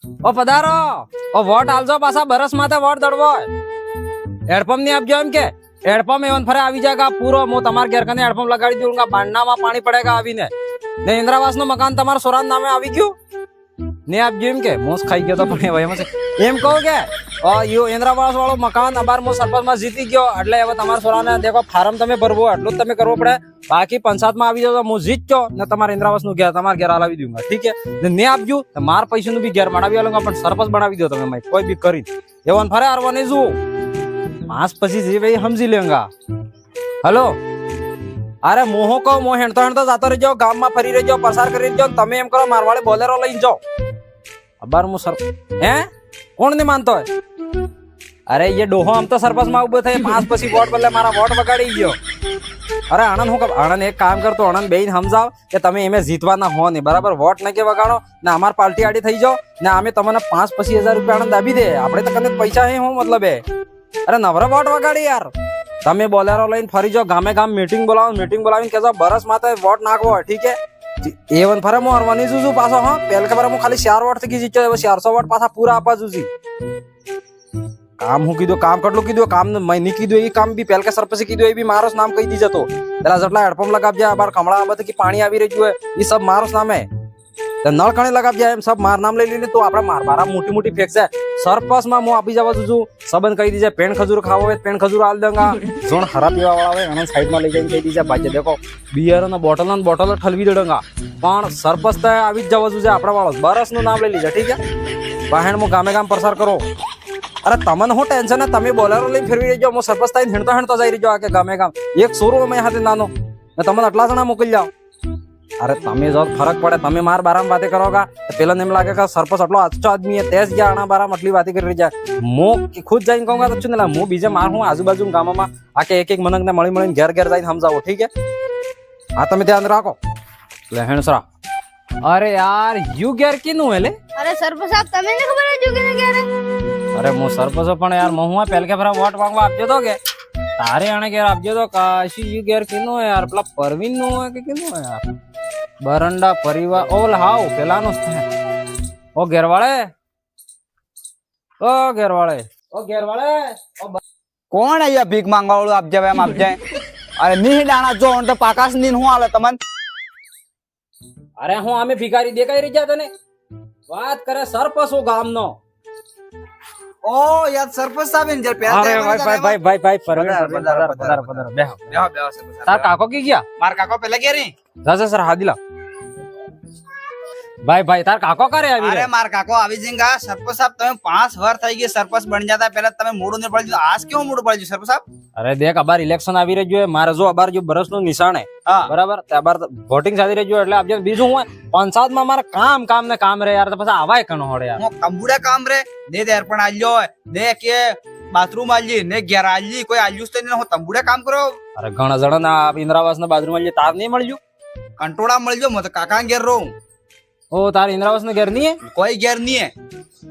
ઓ પધારો ઓ વોટ આલજો પાછા બરસ માથે વોટ દડવો હેડપંપ ની આપજો એમ કે હેડપંપ એવન ફરે આવી જાયગા પૂરો હું તમારા ઘેર કને હેડપંપ લગાડી દઉંગા બાંડનામાં પાણી પડેગા આવીને ને ઇન્દ્રાવાસ નું મકાન તમારા સોરાન નામે આવી ગયું ને આપજો એમ કે મોસ ખાઈ ગયો તો પણ એમ કહો કે યો ઇન્દ્રાવાસ વાળો મકાન અબાર મો સરપંચ માં જીતી ગયો એટલે હવે તમારા સોરાને દેખો ફાર્મ તમે ભરવો એટલું જ તમે કરવો પડે બાકી પંચાયત માં આવી જાવ તો હું જીત ગયો ને તમારા ઇન્દ્રાવાસ નું ઘેર તમારા ઘેર હલાવી દઉંગા ઠીક છે ને આપજો તો માર પૈસા નું બી ઘેર બનાવી આલુંગા પણ સરપંચ બનાવી દો તમે કોઈ બી કરી એવન ફરે હારવા નહીં જુઓ માસ પછી જે ભાઈ સમજી લેંગા હલો અરે મોહો કહો મો હેણતો હેણતો જાતો રહેજો ગામમાં ફરી રહેજો પસાર કરી રહેજો તમે એમ કરો મારવાડે બોલેરો લઈને જાઓ અબાર હું સર હે કોણ ને માનતો હોય અરે ये ડોહો આમ તો સરપંચ માં ઉભો થઈ 5 પછી વોટ બદલે મારા વોટ બગાડી ગયો અરે આનંદ હું આનંદ એક કામ કરતો આનંદ બેન સમજાવ કે તમે એમે જીતવાના હો નહીં બરાબર વોટ ને કે વગાડો ને અમાર પાર્ટી આડી થઈ જાઓ ને અમે તમને 5 પછી 1000 રૂપિયા આનંદ આપી દે આપણે તો કને પૈસા હે હું મતલબ હે અરે નવરા વોટ વગાડી યાર તમે બોલેરો લઈને ફરી જાઓ ગામે ગામ મીટિંગ બોલાવીને કહેજો બરસ માથે વોટ નાખવો ઠીક હે એવન ફરે હું હરવાની છું પાછો હા પહેલ ખબર હું ખાલી 4 વોટ થી જીત્યો હવે 400 વોટ પાછા પૂરા આપવા છું કામ હું કીધું કામ કેટલું કીધું કામ મેં નહીં કીધું એ કામ બી પહેલ કે સરપંચે કીધું એ બી મારો નામ કહી દીધો તો પેલા જેટલા હેડપંપ લગાવજે બાર કમળા બધે પાણી આવી રહ્યું હોય એ સબ મારો નામ હે નળ કણે લગાવજે એમ સબ માર નામ લઈ લઈને તો આપણે મારા મોટી મોટી ફેંક છે સરપંચ માં હું આપી જવા છું સંબંધ કહી દીજે પેણ ખજૂર ખાવો હોય પેણ ખજૂર આલ દેંગા જોણ ખરાબ પીવા વાળા હોય એને સાઈડ માં લઈ જઈને કહી દીજે ભાઈ દેખો બિયર અને બોટલ ઠલવી દેડંગા પણ સરપંચ તો આવી જ જવા છું આપણા વાળો બરસ નું નામ લઈ લીધે ઠીક છે બહેણ હું ગામે ગામ પ્રસાર કરો અરે તમને હું ટેન્શન તમે બોલેરો લઈને ફેરવી રહેજો હું સરપંચ થઈને હેણતો જઈ રહ્યો કે ગામે ગામ એક સોરો અમે હાથે નાનો ને તમને આટલા જણા મોકલી જાઓ અરે તમે જો ફરક પડે તમે માર બારામાં વાતે કરોગા પેલા એમ લાગે કે સરપંચ આટલો આછો આદમી હે તેજ ગયા આના બારામાં આટલી વાતે કરી જાય હું ખુદ જઈને કહુંગા તો છું ને હું બીજે માર હું આજુબાજુ ગામમાં આ કે એક મનક ને મળીને ઘેર ઘેર જઈને સમજાવો ઠીક હે હા તમે ધ્યાન રાખો લે હેણસરા અરે યાર યુ ઘેર કીનું હે લે અરે સરપંચ સાહેબ તમે ને ખબર હે કે ઘેર અરે હું સરપંચ પણ યાર હું પહેલ કે ફરા વોટ માંગવા આપજો તો કે તારે આને ઘેર આપજો તો કાશી યુ ઘેર કીનું હે યાર પેલા પરવીન નું હોય કે કીનું હે યાર બરંડા પરિવાર ઓલ હાવ પેલાનો ઓ ઘેરવાળે કોણ અહીંયા ભીખ માંગવા વાળું આપજે એમ આપજે અરે ની દાણા જો તો પાકાશ ની હું આલે તમને અરે હું અમે ભિખારી દેખાઈ રહી ગયા તને વાત કરે સરપંચ ગામનો ઓ યાર સરપંચ સાહેબ ને જર પહેલા અરે ભાઈ પધારો બેહો તાર કાકો કી ગયા માર કાકો પેલા કે રી જા સર હાદીલા ભાઈ તાર કાકો કરે આવી અરે માર કાકો આવી જંગા સરપંચ સાહેબ તમે 5 વાર થઈ ગઈ સરપંચ બની જતા પહેલા તમે મોડું ને પડી આજ કેવું મોડું પડી સરપંચ સાહેબ અરે દેખ અબાર ઇલેક્શન આવી રહ્યું છે મારે જો અબાર જો બરસ નું નિશાન હે બરાબર તે અબાર વોટિંગ ચાલી રહ્યું એટલે આપજે બીજું હું પંચાયત માં મારે કામ રે યાર તો પછી આવાય કનો હોડે યાર હું કંબુડા કામ રે દે દેર પણ આલ્યો ને કે બાથરૂમ આલી ને ઘેર આલી કોઈ આલ્યુસ તો ને હું તંબુડા કામ કરો અરે ઘણા જણા ના ઇન્દ્રાવાસ ના બાથરૂમ આલી તાર નહીં મળ્યું કંટોળા મળજો મત કાકા ઘેર રહું ઓ તાર ઇન્દ્રાવાસ નું ઘેર નહીં હે કોઈ ઘેર નહીં હે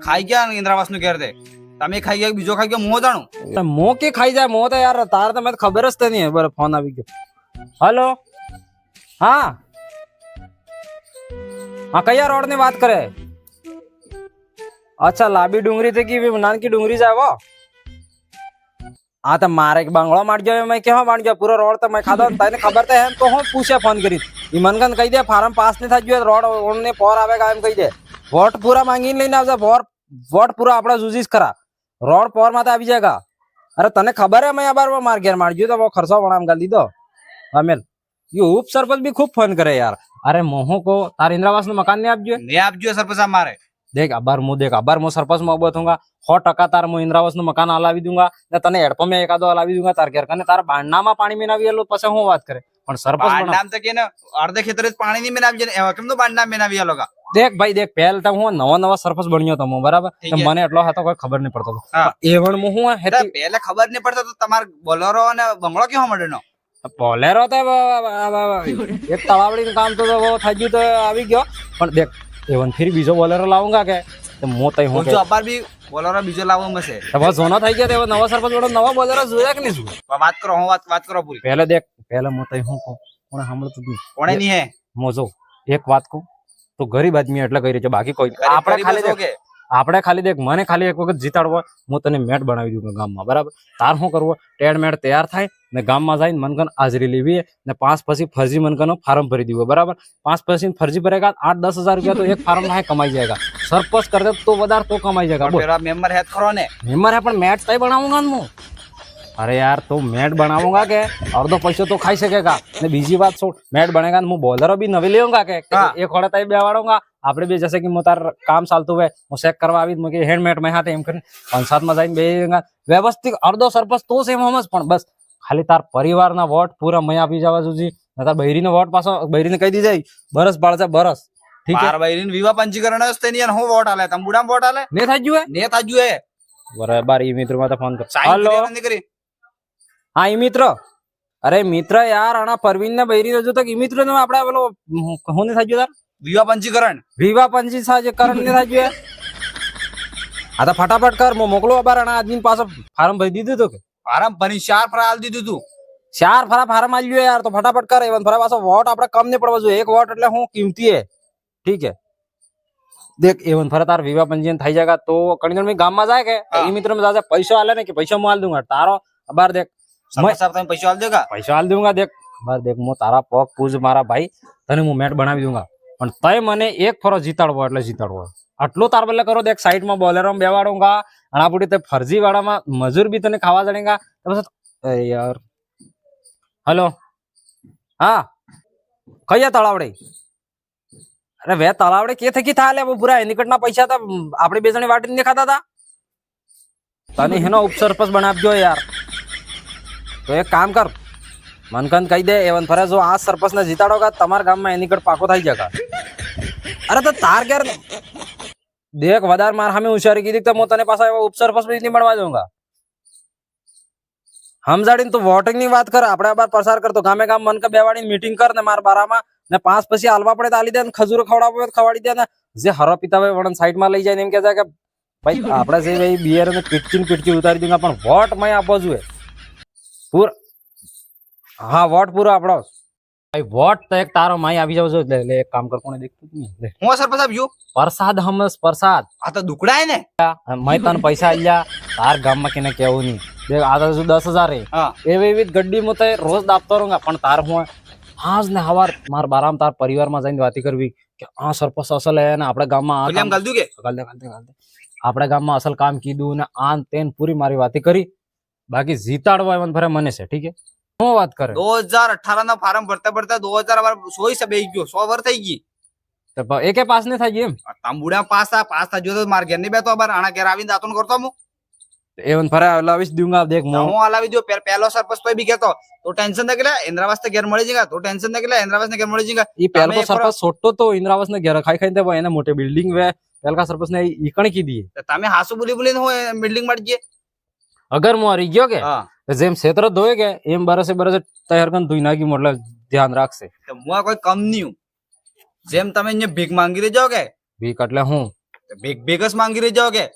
ખાઈ ગયા ઇન્દ્રાવાસ નું ઘેર દે તમે ખાઈ ગયા બીજો ખાઈ ગયો મો જાણું મો કે ખાઈ જાય મો તો યાર તાર તો મને ખબર જ નહીં બરાબર ફોન આવી ગયો હલો હા કયા રોડ ની વાત કરે અચ્છા લાંબી ડુંગરી થી કી નાનકી ડુંગરી જાય હા તો મારે એક બંગલો માંડજો મેં કેવા માંડજો પૂરો રોડ તો મેં ખાધો તને ખબર તો એમ તો હું પૂછે ફોન કરી ઈ મનગન કહી દે ફાર્મ પાસ નહીં થાય રોડ ઓને પોર આવેગા એમ કહી દે વોટ પૂરા માંગીને લઈને આવજે વોટ પૂરા આપડા જુજીસ ખરા રોડ પોર માં આવી જાયગા અરે તને ખબર હે મેં બાર માર ઘેર મારજો તો ખર્ચો વણામ ગાલ દીધો અમેલ યો ઉપ સરપંચ બી ખૂબ ફોન કરે યાર અરે મોહો કો તાર ઇન્દ્રાવાસ નું મકાન ને આપજો સરપંચ સાહેબ મારે देख अबार मु सरपंच में उभो थूंगा 100% तार मु इंद्रावास નું મકાન હલાવી દઉંગા ને તને હેડપંપ મે એકાદો હલાવી દઉંગા તાર ઘેર કને તાર બાંડનામાં પાણી મેનાવી એલો પછી હું વાત કરે પણ સરપંચ નામ તો કે ને અડધે ખેતરે પાણી ની મેનાવી ને એવા કેમ તો બાંડના મેનાવી આલોગા देख भाई देख पहले तो હું નવા સરપંચ બન્યો તો બરાબર તો મને એટલો હતો કોઈ ખબર નહીં પડતો એવણ મુ હું પહેલા ખબર નહીં પડતો તો તમાર બોલેરો અને બંગલો કેવો મળ્યો બોલેરો તો એક તળાવડી કામ તો થઈ ગયું તો આવી ગયો પણ દેખ એવન ફરી બીજો બોલેરો લાવુંગા કે તો મો તઈ હું જો અપાર બી બોલેરો બીજો લાવવો મસે હવે જોનો થઈ ગયા તો નવા સરપંચ વડો નવા બોલેરો જોયા કે નહીં જોયા વાત કરો હું વાત કરો પૂરી પહેલે દેખ પહેલે મો તઈ હું કોણે સાંભળતું નહીં કોણે નહીં હે મો જો એક વાત કહું તો ગરીબ આદમી એટલે કહી રહ્યો છે બાકી કોઈ આપણે ખાલી આપણે ખાલી દેખ મને ખાલી એક વખત જીતાડવો હું તને મેટ બનાવી દઉં ગામમાં બરાબર તાર શું કરવું ટેડ મેટ તૈયાર થાય ને ગામમાં જઈને મનકન હાજરી લેવી ને 5 પછી ફરજી મનકનો ફાર્મ ભરી દીધો બરાબર 5 પછી ફરજી ભરેગા 8-10 હજાર રૂપિયા તો એક ફાર્મ માં કમાઈ जाएगा સરપંચ करते तो વધારે तो कमाई जाएगा बोल तेरा मेंबर है खरो ने मेंबर है પણ मैट तय बनाऊंगा હું अरे यार तो मैट बनाऊंगा के अर्धो पैसो तो खाई सकेगा ने बीजी बात छोड़ मैट बनेगा હું બોલરો બી નવી લેऊंगा કે એક હોડે તઈ બેવાડુંगा આપણે બે જैसे कि હું તાર કામ ચાલતું હોય હું ચેક કરવા આવી મને હેન્ડમેટ માં હાથે એમ કરીને પંચાયતમાં જઈને બેંગા વ્યવસ્થિત અર્ધો સરપંચ તો સેમ હમજ પણ બસ ખાલી તાર પરિવારના વોટ પૂરા મય આપી જવા જોજી તાર બૈરીનો વોટ પાછો બૈરીને કહી દીજે બરસ બાળશે બરસ ठीक है बार बहिरीन विवाह पंजीकरण असते नहीं हो वोट आले तंबुडा वोट आले ने थाजू है ने ताजू है बराबर ई मित्र માં फोन कर साइन हेलो नहीं करी હા ઈ મિત્ર અરે મિત્ર યાર આના પરવીન ને બૈરી રજો તો ઈ મિત્ર ને આપણે પેલો કોને થાજ્યો તાર विवाह पंजीकरण વિવા પંજી સાજે કરણ ને થાજ્યો આ તો ફટાફટ કર મો મોકલો બાર આના આદમી પાછો ફાર્મ ભરી દીધું તો કે फारम भरी 4 फराल दी तू ચાર ફરા ફાર્મ આલ્યો યાર તો ફટાફટ કર એવન ફરા પાછો વોટ આપણે કમ ને પડવા જોઈએ એક વોટ એટલે હું કિંમતી હે ठीक है देख एवन फरा तार विवाह पंजीयन થઈ જાયगा तो कणगण में गाम में जाए के ई मित्र में जाजे पैसा आले ने कि पैसा मैं आल दूंगा तारो बार देख सब सब तुम पैसा आल देगा पैसा आल दूंगा देख बार देख मो तारा पग पूज मारा भाई तने હું મેટ બનાવી દઉંगा પણ તય મને એક ફરો જીતાડવો એટલે જીતાડવો આટલો તાર બલ્લે કરો દેખ સાઈડ માં બોલેરો માં બેવાડુંगा આના પૂરી તે ફરજી વાળામાં મજૂર બી તને ખાવા જણેगा બસ यार हेलो हां કયા તળાવડે अरे वे तलावड़े के थे कि था ले वो पूरा निकटना पैसा था आपने बेचने वाटे नहीं खाता था तने है ना उपसरपंच बना जो यार तो एक काम कर मनकन कही दे एवन फरे जो आज सरपंच ने जीताड़ोगा तमार गाम में निकट पाको थाई जाएगा अरे तो तार क्या देख वदार मार हमें होशियारी की दिखता मो तने पासा उपसरपंच भी नहीं बनवा दूंगा हम जाड़ी तो वोटिंग नहीं बात कर अपने बार प्रसार कर तो गामे गाम मन का बेवाड़ी मीटिंग कर ने मार बारा में ने 5 પછી આલવા પડે તો આલી દે ને ખજૂર ખવડાવો તો ખવાડી દે ને જે હરો પીતા હોય વડન સાઈડ માં લઈ જાય ને એમ કહે છે કે ભાઈ આપણે જે ભાઈ બિયર ને પીટકી ઉતારી દઉંગા પણ વોટ મય આપવો જોઈએ પૂર હા વોટ પૂરો આપણો ભાઈ વોટ તો એક તારો મય આવી જાવ જો લે એક કામ કર કોને દેખતું નહીં લે હું સરપંચ સાહેબ જો પ્રસાદ હમસ પ્રસાદ આ તો દુકડા હે ને મય તને પૈસા આલ્યા તાર ગામ માં કેને કેવું નહીં દેખ આ તો 10,000 હે હા એવી ગड्डी મતે રોજ દાપતો રહુંગા પણ તાર હું आज ने हवार मार बाराम तार परिवार में जाइन वाती करवी कि आ सरपंच असल है ने आपणे गाम में विलियम गल दू के गल दे आपणे गाम में असल काम कीधुं ने आन तेन पूरी मारी वाती करी बाकी जीताड़वा एवन फरे मने से ठीक है હું વાત કરે 2018 ના ફાર્મ ભરતા ભરતા 2000 વાર 100 से બેહી ગયો 100 વાર થઈ ગઈ તો એકે પાસ ને થઈ ગઈ એમ તાંબુડા પાસ था જો તો માર ઘર ની બેતો બાર આણા ઘર આવીને દાતોન કરતો હું એવન ફરે લાવીશ दूंगा देख હું હલાવી દો પહેલો સરપંચ તોય બી કહેતો तो टेंशन न केला इंद्रावास ने घर मळी जाएगा तो टेंशन न केला इंद्रावास ने घर मळी जाएगा ई पहल को सरपंच छोटो तो इंद्रावास ने घर खाई खाई दे वो एने मोटे बिल्डिंग वे पहल का सरपंच ने इकण की दी तो तमे हासु बोली बोली हो बिल्डिंग मट गई अगर मो रही गयो के हां तो जेम क्षेत्र दोए के एम बरसे तैयार कन दुई नागी मोटले ध्यान राखसे तो मुआ कोई कम नहीं हूं जेम तमे ने भीख मांगी रे जाओगे भीख એટલે હું भीख बेगस मांगी रे जाओगे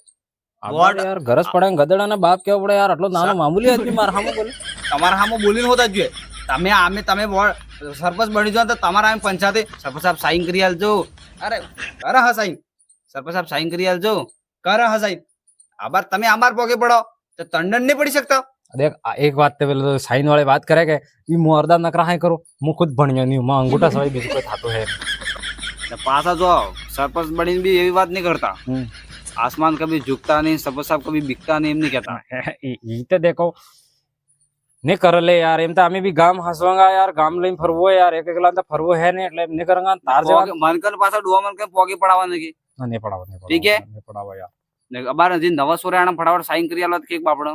वोट यार गरज पड़े गदड़ा ने बाप केव पड़े यार આટલો નાનો મામૂલી આદમી માર હામો બોલે તમાર હામો બોલીને હોતા જોઈએ તમે આમે તમે સરપંચ બની જાવ તો તમારા આમ પંચાયતે સરપંચ સાહેબ સાઈન કરી આલજો અરે કરે હા સાઈન સરપંચ સાહેબ સાઈન કરી આલજો કરે હા સાઈન આબાર તમે અમાર પોકે પડો તો તંડન નહીં પડી શકતા देख एक बात तो पहले तो साइन वाले बात करे के ई मु अर्धा नकरा है करो मु खुद भणियो नहीं मैं अंगूठा सवाई बीजू कोई थातो है पासा जो सरपंच बनी भी यही बात नहीं करता आसमान कभी झुकता नहीं सरपंच साहब कभी बिकता नहीं नहीं कहता ई तो देखो ने कर ले यार एम तो हमें भी गाम हसवांगा यार गाम लઈને ફરવો यार એક એકલા તો ફરવો है ને એટલે ને કરાંગા તાર જેવા મનકન પાછા ડોવા મનકન પોગી પડાવવા નથી ને પડાવ ठीक है ને પડાવ यार ને અબાર જે નવા સોરાણા ફટાફટ સાઈન કરી આલો કેક બાપડો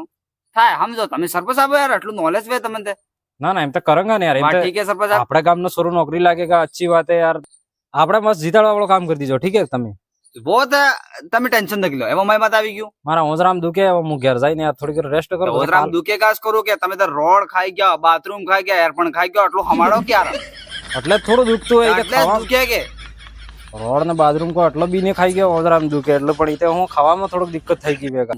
થાય સમજો તમે સરપંચ સાહેબ यार આટલું નોલેજ વે તમને ना ना एम तो करेंगे ने यार एम तो ठीक है सरपंच साहब આપડા ગામનો સોરો નોકરી લાગેगा अच्छी बात है यार આપણે મસ્ત જીતાડવા વાળો કામ કરી દીજો ठीक है તમે बहुत તમે ટેન્શન ન લો એમાં મેં બતાવી ગયું મારા ઓજરામ દુખે હું ઘેર જઈને યાર થોડી ઘર રેસ્ટ કરું ઓજરામ દુખે કાસ કરું કે તમે તો રોડ ખાઈ ગયા બાથરૂમ ખાઈ ગયા એરપણ ખાઈ ગયો આટલું હમાડો ક્યારે એટલે થોડું દુખતું હોય કે એટલે દુખે કે રોડ ને બાથરૂમ કો આટલો બી ને ખાઈ ગયો ઓજરામ દુખે એટલે પણ ઈતે હું ખાવામાં થોડુંક દિક્કત થઈ ગઈ બેગા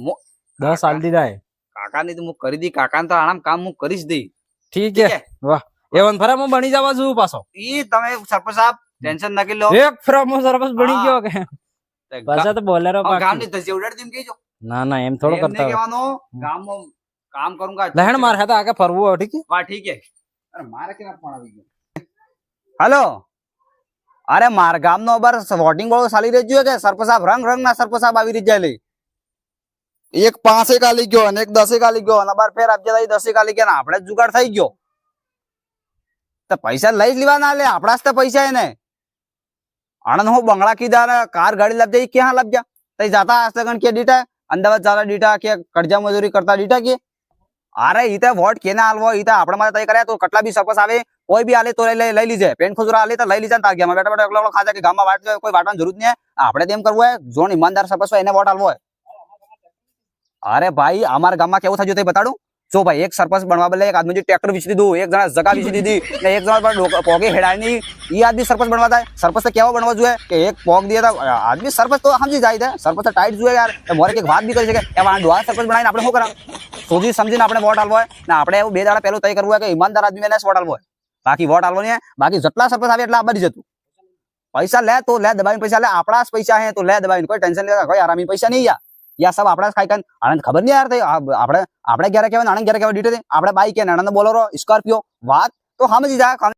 10 સાલ દીધા હે કાકાની તો હું કરી દી કાકાને તો આરામ કામ હું કરીશ દઈ ठीक है वाह एवन फरा मैं बनी जावा जू पासो ઈ તમે સરપંચ સાહેબ ટેન્શન ન લો एक फरा मैं सरपंच बनी गयो के પાછા તો બોલેરો ગામ પાકી. ની ધસી ઉડાડી દીમ કહેજો ના ના એમ થોડો એમ નહીં કરતા હોય. કહેવાનું ગામમાં કામ કરુંગા લહેણ માર હે તો આગળ ફરવું હોય ઠીક છે? વાહ ઠીક હે અરે મારે કેના ફોન આવી ગયો હેલો અરે માર ગામનો અબર વોટિંગ વાળો ચાલી રહ્યો કે સરપંચ સાહેબ રંગ રંગ ના સરપંચ સાહેબ આવી રહ્યા લે એક 5 આલી ગયો અને એક 10 આલી ગયો અને અબાર ફેર આપજે 10 આલી ગયા ને આપણે જ જુગાડ થઈ ગયો તો પૈસા લઈ જ લેવાના લે આપણા જ તો પૈસા હે ને આણંદ હું બંગલા કીધા ને કાર ગાડી લાવજે ઈ ક્યાં લાવજા તઈ જાતા હશે ગણ કે દીટા અમદાવાદ ચાલા દીટા કે કરજા મજૂરી કરતા દીટા કે અરે ઈ તો વોટ કેના આલવો ઈ તો આપણે માટે તય કર્યા તો કેટલા બી સરપંચ આવે કોઈ બી આલે તો લઈ લીજે પેન ખુજરા આલે તો લઈ લીજે તાર ગયા બેટા બેટા એકલો ખાજા કે ગામમાં વાટ કોઈ વાટવાની જરૂર નહીં આપણે તેમ કરવું હોય જોન ઈમાનદાર સરપંચ હોય એને વોટ આલવો હોય અરે ભાઈ અમારા ગામમાં કેવું થયું તે બતાડું જો ભાઈ એક સરપંચ બનવા બદલે એક આદમી ટ્રેક્ટર વેચી દીધું એક જણા જગા વેચી દીધી ને એક જણા પર પોગે હેડાની ઈ આદમી સરપંચ બનવા થાય સરપંચ તો કેવો બનવા જોઈએ કે એક પોગ દે તો આદમી સરપંચ તો સમજી જાય છે સરપંચ તો ટાઈટ જોઈએ યાર તો મોરે એક વાત બી કરી શકે એવા ડોહા સરપંચ બનાવીને આપણે શું કરા સોજી સમજીને આપણે વોટ આલવો હોય ને આપણે એવું 2 દાડા પહેલું તય કરવું હોય કે ઈમાનદાર આદમી એને વોટ આલવો હોય બાકી વોટ આલવો નહીં બાકી જેટલા સરપંચ આવે એટલા બની જતું પૈસા લે તો લે દબાવીને પૈસા લે આપણા જ પૈસા હે તો લે દબાવીને કોઈ ટેન્શન લેતા કોઈ આરામી પૈસા નહીં યા સબ આપણા ખાઈ કાન આનંદ ખબર નહીં યાર આપણે ઘરે કહેવાય આનંદ ઘરે કહેવાય ડીટે આપણે બાઈક કે આનંદ બોલેરો સ્કોર્પિયો વાત તો સમજી જાય